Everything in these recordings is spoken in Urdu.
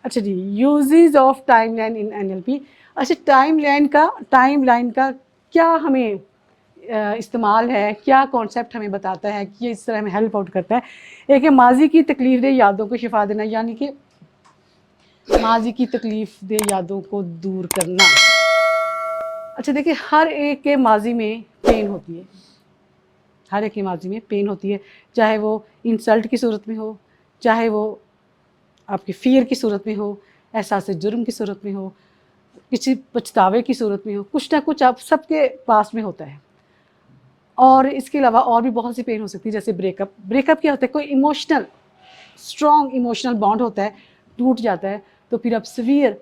اچھا جی، uses of time line in NLP. اچھا، ٹائم لائن کا کیا ہمیں استعمال ہے، کیا کانسیپٹ ہمیں بتاتا ہے کہ یہ اس طرح ہمیں ہیلپ آؤٹ کرتا ہے؟ ایک ہے ماضی کی تکلیف دہ یادوں کو شفا دینا، یعنی کہ ماضی کی تکلیف دہ یادوں کو دور کرنا. اچھا دیکھیں، ہر ایک کے ماضی میں پین ہوتی ہے، ہر ایک کے ماضی میں پین ہوتی ہے، چاہے وہ انسلٹ کی صورت میں ہو، چاہے وہ آپ کی فیئر کی صورت میں ہو، احساس جرم کی صورت میں ہو، کسی پچھتاوے کی صورت میں ہو، کچھ نہ کچھ آپ سب کے پاس میں ہوتا ہے. اور اس کے علاوہ اور بھی بہت سی پین ہو سکتی ہے، جیسے بریک اپ کیا ہوتا ہے؟ کوئی ایموشنل اسٹرانگ ایموشنل بانڈ ہوتا ہے، ٹوٹ جاتا ہے، تو پھر آپ سیویئر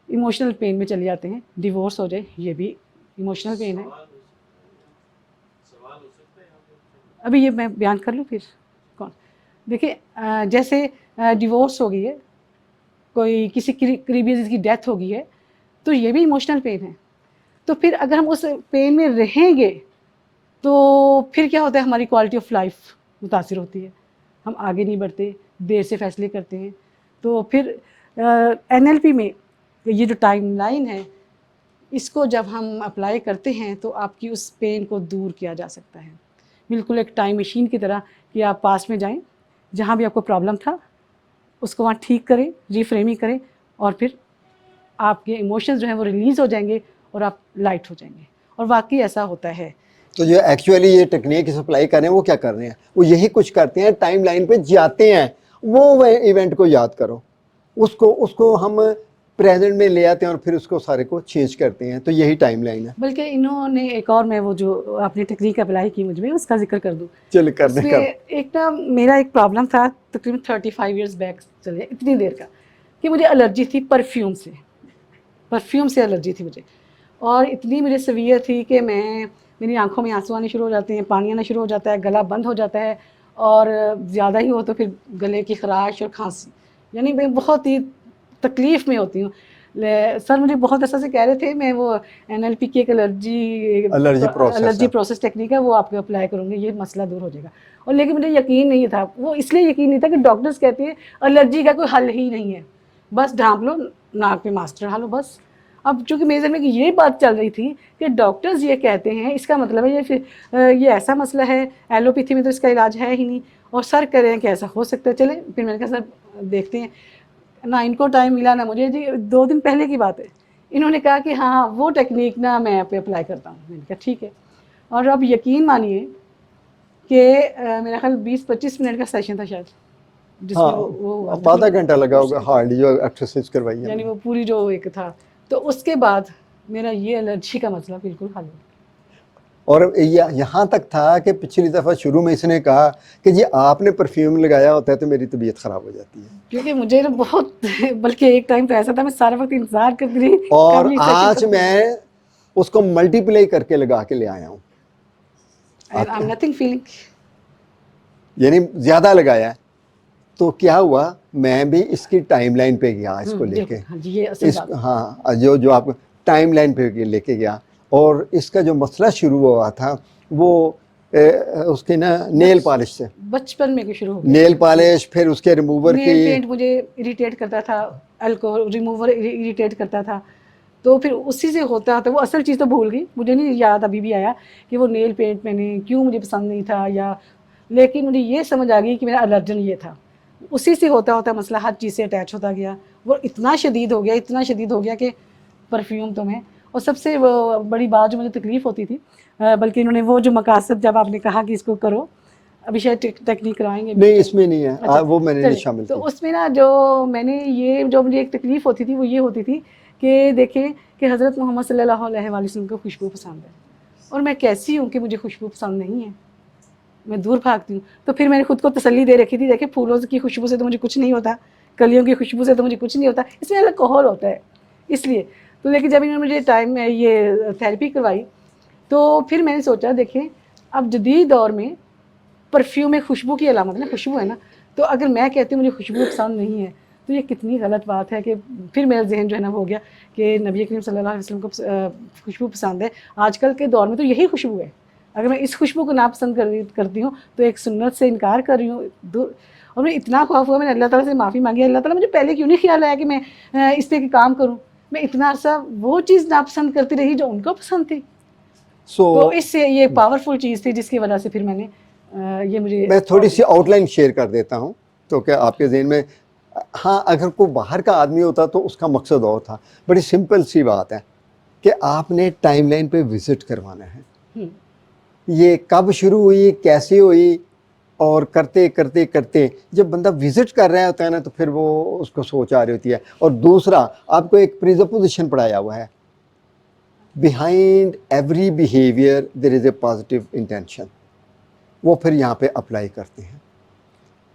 ایموشنل پین میں چلے جاتے ہیں. ڈیورس ہو جائے، یہ بھی ایموشنل پین ہے. ابھی یہ میں بیان کر لوں پھر کون؟ دیکھیں جیسے ڈیورس ہو گئی ہے، کوئی کسی قریبی عزیز کی ڈیتھ ہو گئی ہے، تو یہ بھی ایموشنل پین ہے. تو پھر اگر ہم اس پین میں رہیں گے تو پھر کیا ہوتا ہے؟ ہماری کوالٹی آف لائف متاثر ہوتی ہے، ہم آگے نہیں بڑھتے، دیر سے فیصلے کرتے ہیں. تو پھر NLP میں یہ جو ٹائم لائن ہے، اس کو جب ہم اپلائی کرتے ہیں تو آپ کی اس پین کو دور کیا جا سکتا ہے، بالکل ایک ٹائم مشین کی طرح کہ آپ پاس میں جائیں، جہاں بھی آپ کو پرابلم تھا اس کو وہاں ٹھیک کریں، ری فریمنگ کریں، اور پھر آپ کے ایموشنز جو ہیں وہ ریلیز ہو جائیں گے اور آپ لائٹ ہو جائیں گے. اور واقعی ایسا ہوتا ہے. تو جو ایکچولی یہ ٹیکنیک سپلائی کر رہے ہیں وہ کیا کر رہے ہیں؟ وہ یہی کچھ کرتے ہیں، ٹائم لائن پہ جاتے ہیں، وہ ایونٹ کو یاد کرو، اس کو ہم پریزنٹ میں لے آتے ہیں اور پھر اس کو سارے کو چینج کرتے ہیں. تو یہی ٹائم لائن ہے. بلکہ انہوں نے ایک اور، میں وہ جو آپ نے ٹیکنیک اپلائی کی مجھ میں، اس کا ذکر کر دوں. چل کر اس دیں میں کر. ایک نا میرا ایک پرابلم تھا تقریباً 35 ایئرس بیک چلے، اتنی دیر کا، کہ مجھے الرجی تھی پرفیوم سے الرجی تھی مجھے. اور اتنی مجھے سیویئر تھی کہ میری آنکھوں میں آنسو آنے شروع ہو جاتے ہیں، پانی آنا شروع ہو جاتا ہے، گلا بند ہو جاتا ہے، اور زیادہ ہی ہو تو پھر گلے کی خراش اور کھانسی، یعنی میں بہت ہی تکلیف میں ہوتی ہوں. سر مجھے بہت ایسا سے کہہ رہے تھے، میں وہ NLP کی ایک الرجی پروسیس ٹیکنیک ہے، وہ آپ کو اپلائی کروں گے، یہ مسئلہ دور ہو جائے گا. اور لیکن مجھے یقین نہیں تھا، وہ اس لیے یقین نہیں تھا کہ ڈاکٹرز کہتے ہیں الرجی کا کوئی حل ہی نہیں ہے، بس ڈھانپ لو، ناک پہ ماسک چڑھا لو بس. اب چونکہ میرے ذہن میں یہ بات چل رہی تھی کہ ڈاکٹرز یہ کہتے ہیں، اس کا مطلب ہے یہ ایسا مسئلہ ہے، ایلوپیتھی میں تو اس کا علاج ہے ہی نہیں، اور سر کہہ رہے ہیں کہ ایسا ہو سکتا ہے. چلیں پھر میں نے کہا سر دیکھتے ہیں. نہ ان کو ٹائم ملا نہ مجھے. جی 2 دن پہلے کی بات ہے، انہوں نے کہا کہ ہاں وہ ٹیکنیک نا میں پہ اپلائی کرتا ہوں. میں نے کہا ٹھیک ہے. اور اب یقین مانیے کہ میرا خیال 20-25 منٹ کا سیشن تھا شاید، جس میں وہ آدھا گھنٹہ لگا ہوگا ہارڈ جو ایکسرسائز کروائی ہے، یعنی وہ پوری جو ایک تھا. تو اس کے بعد میرا یہ الرجی کا مسئلہ بالکل حل ہو گیا. اور یہاں تک تھا کہ پچھلی دفعہ شروع میں اس نے کہا کہ جی آپ نے پرفیوم لگایا ہوتا ہے تو میری طبیعت خراب ہو جاتی ہے. کیونکہ مجھے نا بہت بلکہ ایک ٹائم تو ایسا تھا میں سارا وقت انتظار کرتی رہی. اور آج میں اس کو ملٹی پلائی کر کے لگا کے لے آیا ہوں. I'm nothing feeling. یعنی زیادہ لگایا. تو کیا ہوا، میں بھی اس کی ٹائم لائن پہ گیا اس کو لے کے. ہاں جو آپ ٹائم لائن پہ لے کے گیا، اور اس کا جو مسئلہ شروع ہوا تھا وہ اس کے نا نیل پالش سے، بچپن میں شروع ہو گیا. نیل پالش، پھر اس کے ریموور کی. نیل پینٹ مجھے اریٹیٹ کرتا تھا، الکوہول ریموور اریٹیٹ کرتا تھا. تو پھر اسی سے ہوتا تھا. وہ اصل چیز تو بھول گئی، مجھے نہیں یاد ابھی بھی آیا کہ وہ نیل پینٹ میں نے کیوں مجھے پسند نہیں تھا، یا لیکن مجھے یہ سمجھ آ گئی کہ میرا الرجن یہ تھا. اسی سے ہوتا مسئلہ ہر چیز سے اٹیچ ہوتا گیا. وہ اتنا شدید ہو گیا کہ پرفیوم تو میں. اور سب سے بڑی بات جو مجھے تکلیف ہوتی تھی، بلکہ انہوں نے وہ جو مقاصد جب آپ نے کہا کہ اس کو کرو، ابھی شاید ٹیکنیک کروائیں گے. نہیں اس میں نہیں ہے، وہ میں نے نہیں شامل کی. تو اس میں نا جو مجھے ایک تکلیف ہوتی تھی وہ یہ ہوتی تھی کہ دیکھیں کہ حضرت محمد صلی اللہ علیہ وسلم کو خوشبو پسند ہے، اور میں کیسی ہوں کہ مجھے خوشبو پسند نہیں ہے، میں دور بھاگتی ہوں. تو پھر میں نے خود کو تسلی دے رکھی تھی، دیکھیں پھولوں کی خوشبو سے تو مجھے کچھ نہیں ہوتا، کلیوں کی خوشبو سے تو مجھے کچھ نہیں ہوتا، اس میں الکوہول ہوتا ہے اس لیے. تو لیکن جب انہوں نے مجھے یہ تھیراپی کروائی تو پھر میں نے سوچا دیکھیں اب جدید دور میں پرفیوم ایک خوشبو کی علامت ہے نا، خوشبو ہے نا. تو اگر میں کہتی ہوں مجھے خوشبو پسند نہیں ہے تو یہ کتنی غلط بات ہے. کہ پھر میرا ذہن جو ہے نا ہو گیا کہ نبی کریم صلی اللہ علیہ وسلم کو خوشبو پسند ہے. آج کل کے دور میں تو یہی خوشبو ہے. اگر میں اس خوشبو کو ناپسند کرتی ہوں تو ایک سنت سے انکار کر رہی ہوں. اور مجھے اتنا خوف ہوا, میں نے اللہ تعالیٰ سے معافی مانگی, اللہ تعالیٰ مجھے پہلے کیوں نہیں خیال آیا کہ میں اس پہ کام کروں. میں اتنا عرصہ وہ چیز ناپسند کرتی رہی جو ان کو پسند تھی. تو اس سے یہ پاورفل چیز تھی جس کی وجہ سے پھر میں نے یہ مجھے میں تھوڑی سی آؤٹ لائن شیئر کر دیتا ہوں تو کہ آپ کے ذہن میں, ہاں اگر کوئی باہر کا آدمی ہوتا تو اس کا مقصد اور تھا. بڑی سمپل سی بات ہے کہ آپ نے ٹائم لائن پہ وزٹ کروانا ہے. یہ کب شروع ہوئی, کیسے ہوئی, اور کرتے کرتے کرتے جب بندہ وزٹ کر رہا ہوتا ہے نا تو پھر وہ اس کو سوچ آ رہی ہوتی ہے. اور دوسرا آپ کو ایک پریزپوزیشن پڑھایا ہوا ہے, behind every behaviour there is a positive intention. وہ پھر یہاں پہ اپلائی کرتے ہیں.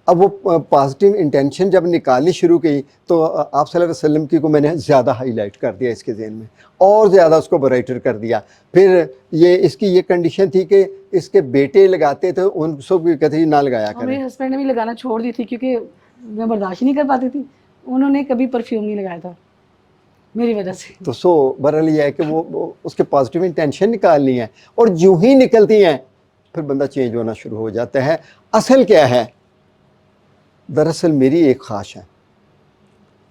اب وہ پازیٹیو انٹینشن جب نکالنی شروع کی تو آپ صلی اللہ علیہ وسلم کی کو میں نے زیادہ ہائی لائٹ کر دیا اس کے ذہن میں, اور زیادہ اس کو برائٹر کر دیا. پھر اس کی یہ کنڈیشن تھی کہ اس کے بیٹے لگاتے تھے, ان سب بھی کہتے ہیں نہ لگایا کریں. میرے ہسبینڈ نے بھی لگانا چھوڑ دی تھی کیونکہ میں برداشت نہیں کر پاتی تھی. انہوں نے کبھی پرفیوم نہیں لگایا تھا میری وجہ سے. تو بہرحال یہ ہے کہ وہ اس کے پازیٹیو انٹینشن نکالنی ہے, اور جو ہی نکلتی ہیں پھر بندہ چینج ہونا شروع ہو جاتا ہے. اصل کیا ہے, دراصل میری ایک خواہش ہے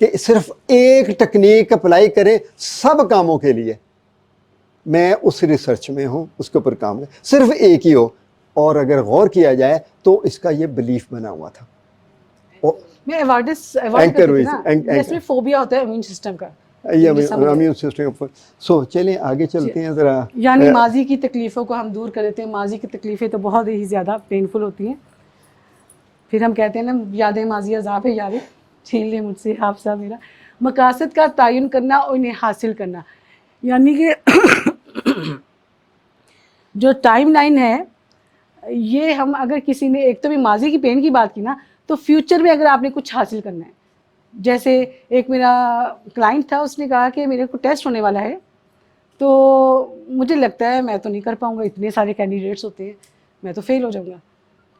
کہ صرف ایک ٹیکنیک اپلائی کریں سب کاموں کے لیے. میں اس ریسرچ میں ہوں, اس کے اوپر کام کریں, صرف ایک ہی ہو. اور اگر غور کیا جائے تو اس کا یہ بلیف بنا ہوا تھا. میں ایوارڈ کرتی نا, جس میں فوبیا ہوتا ہے امیون سسٹم کا, امیون سسٹم. سو چلیں آگے چلتے ہیں ذرا. یعنی ماضی کی تکلیفوں کو ہم دور کر دیتے ہیں. ماضی کی تکلیفیں تو بہت ہی زیادہ پینفل ہوتی ہیں. پھر ہم کہتے ہیں نا, یادیں ماضی عذاب ہے یارے, چھین لے مجھ سے حافظہ میرا. مقاصد کا تعین کرنا اور انہیں حاصل کرنا, یعنی کہ جو ٹائم لائن ہے یہ ہم اگر کسی نے ایک تو بھی ماضی کی پین کی بات کی نا, تو فیوچر میں اگر آپ نے کچھ حاصل کرنا ہے, جیسے ایک میرا کلائنٹ تھا, اس نے کہا کہ میرے کو ٹیسٹ ہونے والا ہے تو مجھے لگتا ہے میں تو نہیں کر پاؤں گا, اتنے سارے کینڈیڈیٹس ہوتے ہیں, میں تو فیل ہو جاؤں گا.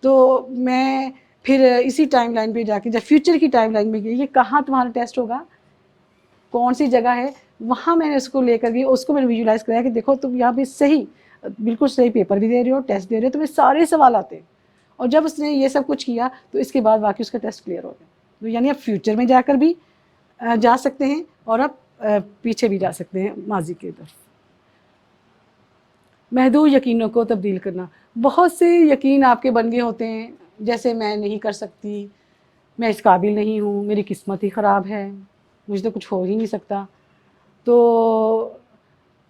تو میں پھر اسی ٹائم لائن پہ جا کے جب فیوچر کی ٹائم لائن میں گئی, یہ کہاں تمہارا ٹیسٹ ہوگا, کون سی جگہ ہے, وہاں میں نے اس کو لے کر گئی. اس کو میں نے ویژولائز کرایا کہ دیکھو تم یہاں پہ صحیح بالکل صحیح پیپر بھی دے رہے ہو, ٹیسٹ دے رہے ہو, تمہیں سارے سوال آتے ہیں. اور جب اس نے یہ سب کچھ کیا تو اس کے بعد باقی اس کا ٹیسٹ کلیئر ہو گیا. تو یعنی اب فیوچر میں جا کر بھی جا سکتے ہیں اور اب پیچھے بھی جا سکتے ہیں ماضی کی طرف. محدود یقینوں کو تبدیل کرنا. بہت سے یقین آپ کے بن گئے ہوتے ہیں, جیسے میں نہیں کر سکتی, میں اس قابل نہیں ہوں, میری قسمت ہی خراب ہے, مجھے تو کچھ ہو ہی نہیں سکتا, تو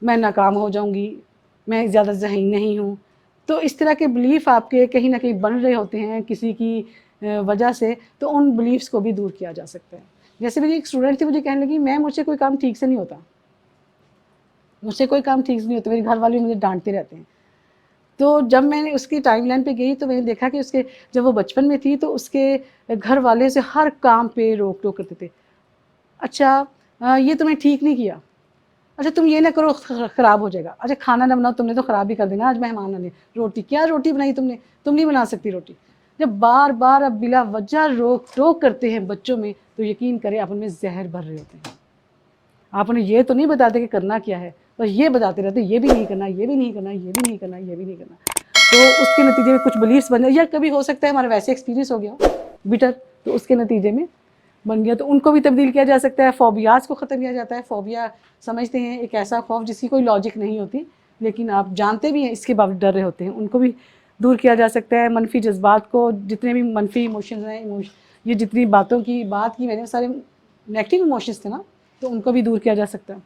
میں ناکام ہو جاؤں گی, میں زیادہ ذہین نہیں ہوں. تو اس طرح کے بلیف آپ کے کہیں نہ کہیں بن رہے ہوتے ہیں کسی کی وجہ سے, تو ان بلیفس کو بھی دور کیا جا سکتا ہے. جیسے میری ایک اسٹوڈنٹ تھی, مجھے کہنے لگی مجھ سے کوئی کام ٹھیک سے نہیں ہوتا, مجھ سے کوئی کام ٹھیک سے نہیں ہوتا, میرے گھر والے مجھے ڈانٹتے رہتے ہیں. تو جب میں نے اس کی ٹائم لائن پہ گئی تو میں نے دیکھا کہ اس کے جب وہ بچپن میں تھی تو اس کے گھر والے سے ہر کام پہ روک ٹوک کرتے تھے. اچھا یہ تم نے ٹھیک نہیں کیا, اچھا تم یہ نہ کرو خراب ہو جائے گا, اچھا کھانا نہ بناؤ, تم نے تو خراب بھی کر دینا, آج مہمان آنے, روٹی کیا روٹی بنائی تم نے, تم نہیں بنا سکتی روٹی. جب بار بار اب بلا وجہ روک ٹوک کرتے ہیں بچوں میں, تو یقین کریں آپ ان میں زہر بھر رہے ہوتے ہیں. آپ انہیں یہ تو نہیں بتاتے کہ کرنا کیا ہے, بس یہ بتاتے رہتے یہ بھی نہیں کرنا, یہ بھی نہیں کرنا, یہ بھی نہیں کرنا, یہ بھی نہیں کرنا. تو اس کے نتیجے میں کچھ بلیفس بن جائے, یا کبھی ہو سکتا ہے ہمارا ویسے ایکسپیرینس ہو گیا بیٹر, تو اس کے نتیجے میں بن گیا, تو ان کو بھی تبدیل کیا جا سکتا ہے. فوبیاز کو ختم کیا جاتا ہے. فوبیا سمجھتے ہیں ایک ایسا خوف جس کی کوئی لاجک نہیں ہوتی, لیکن آپ جانتے بھی ہیں اس کے باوجود ڈر رہے ہوتے ہیں, ان کو بھی دور کیا جا سکتا ہے. منفی جذبات کو, جتنے بھی منفی ایموشنز ہیں, یہ جتنی باتوں کی بات کی میں نے, سارے نیگیٹو ایموشنز تھے نا, تو ان کو بھی دور کیا جا سکتا ہے.